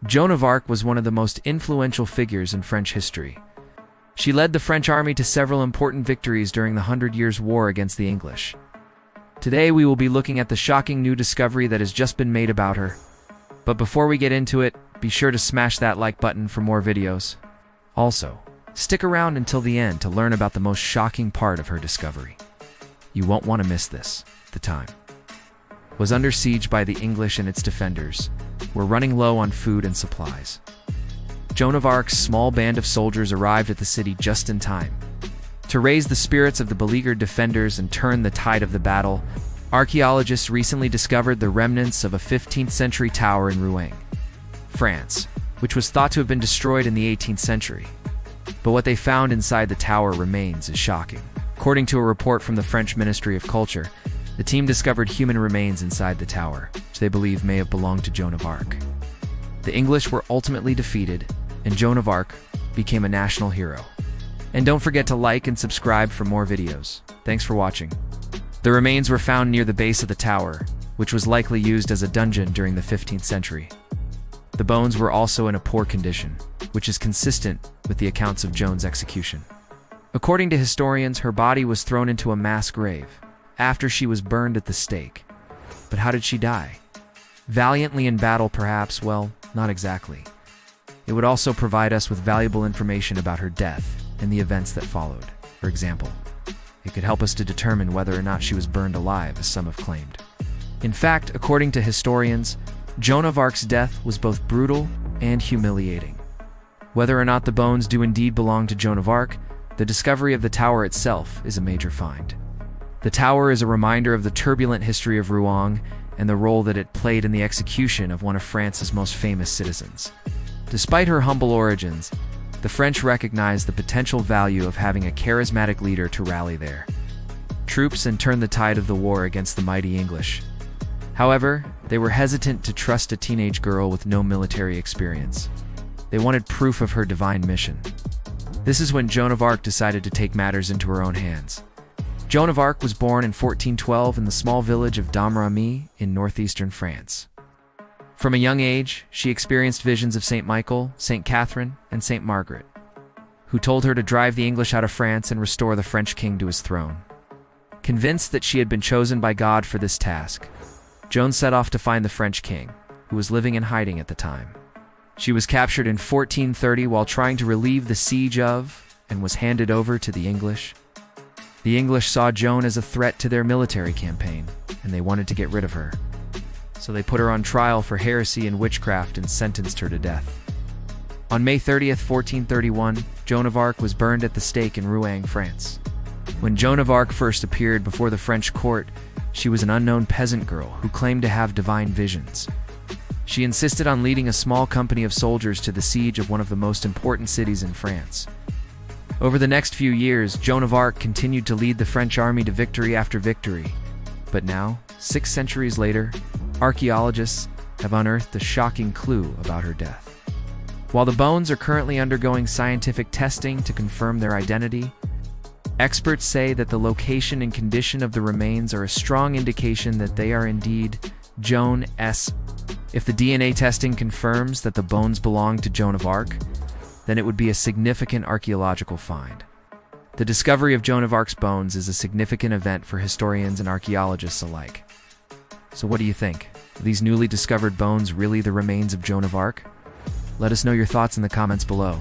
Joan of Arc was one of the most influential figures in French history. She led the French army to several important victories during the 100 Years' War against the English. Today we will be looking at the shocking new discovery that has just been made about her. But before we get into it, be sure to smash that like button for more videos. Also, stick around until the end to learn about the most shocking part of her discovery. You won't want to miss this. The time was under siege by the English, and its defenders were running low on food and supplies. Joan of Arc's small band of soldiers arrived at the city just in time. To raise the spirits of the beleaguered defenders and turn the tide of the battle, archaeologists recently discovered the remnants of a 15th century tower in Rouen, France, which was thought to have been destroyed in the 18th century. But what they found inside the tower remains is shocking. According to a report from the French Ministry of Culture, the team discovered human remains inside the tower, which they believe may have belonged to Joan of Arc. The English were ultimately defeated, and Joan of Arc became a national hero. And don't forget to like and subscribe for more videos. Thanks for watching. The remains were found near the base of the tower, which was likely used as a dungeon during the 15th century. The bones were also in a poor condition, which is consistent with the accounts of Joan's execution. According to historians, her body was thrown into a mass grave after she was burned at the stake. But how did she die? Valiantly in battle, perhaps? Well, not exactly. It would also provide us with valuable information about her death and the events that followed. For example, it could help us to determine whether or not she was burned alive, as some have claimed. In fact, according to historians, Joan of Arc's death was both brutal and humiliating. Whether or not the bones do indeed belong to Joan of Arc, the discovery of the tower itself is a major find. The tower is a reminder of the turbulent history of Rouen and the role that it played in the execution of one of France's most famous citizens. Despite her humble origins, the French recognized the potential value of having a charismatic leader to rally their troops and turn the tide of the war against the mighty English. However, they were hesitant to trust a teenage girl with no military experience. They wanted proof of her divine mission. This is when Joan of Arc decided to take matters into her own hands. Joan of Arc was born in 1412 in the small village of Domremy in northeastern France. From a young age, she experienced visions of Saint Michael, Saint Catherine, and Saint Margaret, who told her to drive the English out of France and restore the French king to his throne. Convinced that she had been chosen by God for this task, Joan set off to find the French king, who was living in hiding at the time. She was captured in 1430 while trying to relieve the siege of, and was handed over to the English. The English saw Joan as a threat to their military campaign, and they wanted to get rid of her. So they put her on trial for heresy and witchcraft and sentenced her to death. On May 30th, 1431, Joan of Arc was burned at the stake in Rouen, France. When Joan of Arc first appeared before the French court, she was an unknown peasant girl who claimed to have divine visions. She insisted on leading a small company of soldiers to the siege of one of the most important cities in France. Over the next few years, Joan of Arc continued to lead the French army to victory after victory. But now, 6 centuries later, archaeologists have unearthed a shocking clue about her death. While the bones are currently undergoing scientific testing to confirm their identity, experts say that the location and condition of the remains are a strong indication that they are indeed Joan's. If the DNA testing confirms that the bones belong to Joan of Arc, then it would be a significant archaeological find. The discovery of Joan of Arc's bones is a significant event for historians and archaeologists alike. So what do you think? Are these newly discovered bones really the remains of Joan of Arc? Let us know your thoughts in the comments below.